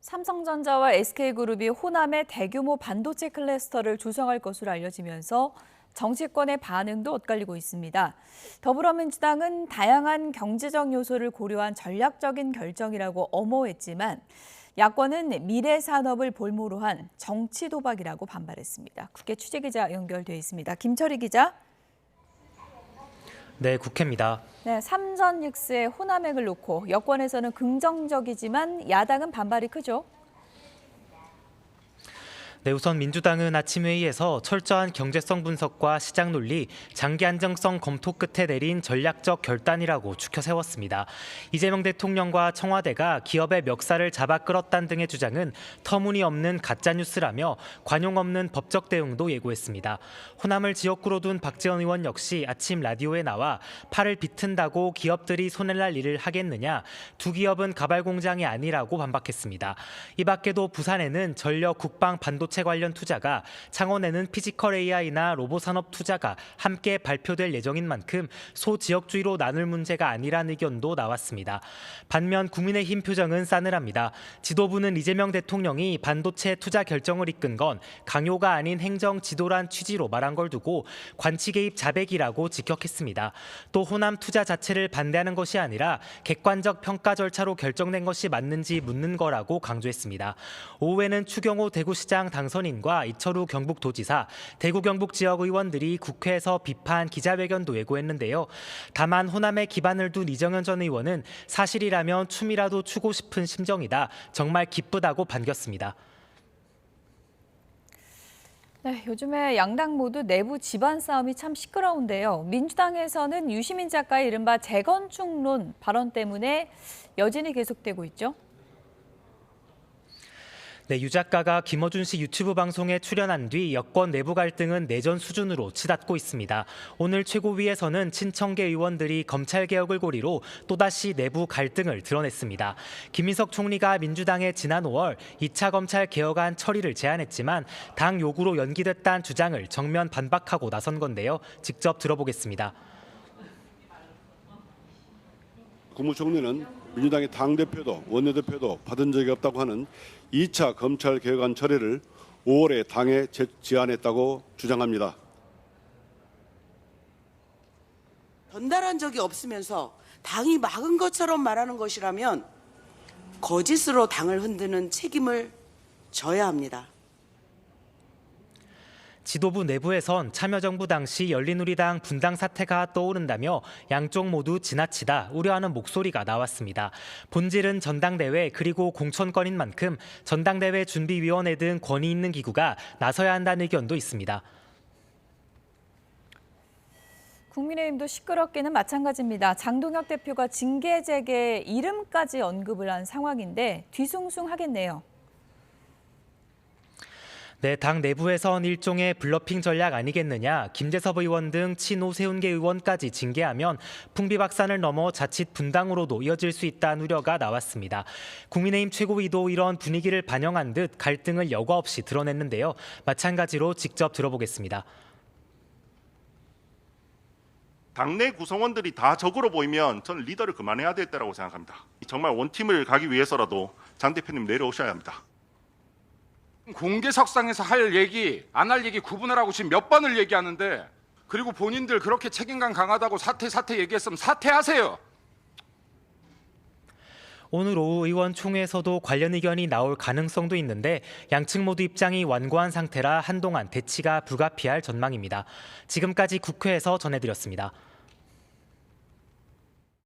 삼성전자와 SK그룹이 호남에 대규모 반도체 클러스터를 조성할 것으로 알려지면서 정치권의 반응도 엇갈리고 있습니다. 더불어민주당은 다양한 경제적 요소를 고려한 전략적인 결정이라고 엄호했지만 야권은 미래 산업을 볼모로 한 정치 도박이라고 반발했습니다. 국회 취재기자 연결돼 있습니다. 김철희 기자. 네, 국회입니다. 네, 삼전 육스의 호남액을 놓고 여권에서는 긍정적이지만 야당은 반발이 크죠. 네, 우선 민주당은 아침 회의에서 철저한 경제성 분석과 시장 논리, 장기 안정성 검토 끝에 내린 전략적 결단이라고 추켜 세웠습니다. 이재명 대통령과 청와대가 기업의 멱살을 잡아 끌었다는 등의 주장은 터무니없는 가짜뉴스라며 관용 없는 법적 대응도 예고했습니다. 호남을 지역구로 둔 박지원 의원 역시 아침 라디오에 나와 팔을 비튼다고 기업들이 손해날 일을 하겠느냐, 두 기업은 가발 공장이 아니라고 반박했습니다. 이 밖에도 부산에는 전력, 국방, 반도체 관련 투자가, 창원에는 피지컬 AI나 로봇 산업 투자가 함께 발표될 예정인 만큼 소지역주의로 나눌 문제가 아니라는 의견도 나왔습니다. 반면 국민의힘 표정은 싸늘합니다. 지도부는 이재명 대통령이 반도체 투자 결정을 이끈 건 강요가 아닌 행정 지도란 취지로 말한 걸 두고 관치 개입 자백이라고 직격했습니다. 또 호남 투자 자체를 반대하는 것이 아니라 객관적 평가 절차로 결정된 것이 맞는지 묻는 거라고 강조했습니다. 오후에는 추경호 대구시장 당선인과 이철우 경북도지사, 대구 경북 지역 의원들이 국회에서 비판 기자회견도 예고했는데요. 다만 호남에 기반을 둔 이정현 전 의원은 사실이라면 춤이라도 추고 싶은 심정이다, 정말 기쁘다고 반겼습니다. 네, 요즘에 양당 모두 내부 집안 싸움이 참 시끄러운데요. 민주당에서는 유시민 작가의 이른바 재건축론 발언 때문에 여진이 계속되고 있죠. 네, 유 작가가 김어준 씨 유튜브 방송에 출연한 뒤 여권 내부 갈등은 내전 수준으로 치닫고 있습니다. 오늘 최고위에서는 친청계 의원들이 검찰개혁을 고리로 또다시 내부 갈등을 드러냈습니다. 김인석 총리가 민주당에 지난 5월 2차 검찰개혁안 처리를 제안했지만 당 요구로 연기됐다는 주장을 정면 반박하고 나선 건데요. 직접 들어보겠습니다. 국무총리는 민주당의 당대표도 원내대표도 받은 적이 없다고 하는 2차 검찰개혁안 처리를 5월에 당에 제안했다고 주장합니다. 전달한 적이 없으면서 당이 막은 것처럼 말하는 것이라면 거짓으로 당을 흔드는 책임을 져야 합니다. 지도부 내부에선 참여정부 당시 열린우리당 분당 사태가 떠오른다며 양쪽 모두 지나치다 우려하는 목소리가 나왔습니다. 본질은 전당대회 그리고 공천권인 만큼 전당대회 준비위원회 등 권위 있는 기구가 나서야 한다는 의견도 있습니다. 국민의힘도 시끄럽기는 마찬가지입니다. 장동혁 대표가 징계 재개 이름까지 언급을 한 상황인데 뒤숭숭하겠네요. 네, 당 내부에선 일종의 블러핑 전략 아니겠느냐, 김재섭 의원 등 친오세훈계 의원까지 징계하면 풍비박산을 넘어 자칫 분당으로도 이어질 수 있다는 우려가 나왔습니다. 국민의힘 최고위도 이런 분위기를 반영한 듯 갈등을 여과 없이 드러냈는데요. 마찬가지로 직접 들어보겠습니다. 당내 구성원들이 다 적으로 보이면 저는 리더를 그만해야 될 때라고 생각합니다. 정말 원팀을 가기 위해서라도 장 대표님 내려오셔야 합니다. 공개석상에서 할 얘기, 안 할 얘기 구분을 하고 지금 몇 번을 얘기하는데, 그리고 본인들 그렇게 책임감 강하다고 사퇴 얘기했으면 사퇴하세요. 오늘 오후 의원총회에서도 관련 의견이 나올 가능성도 있는데 양측 모두 입장이 완고한 상태라 한동안 대치가 불가피할 전망입니다. 지금까지 국회에서 전해드렸습니다.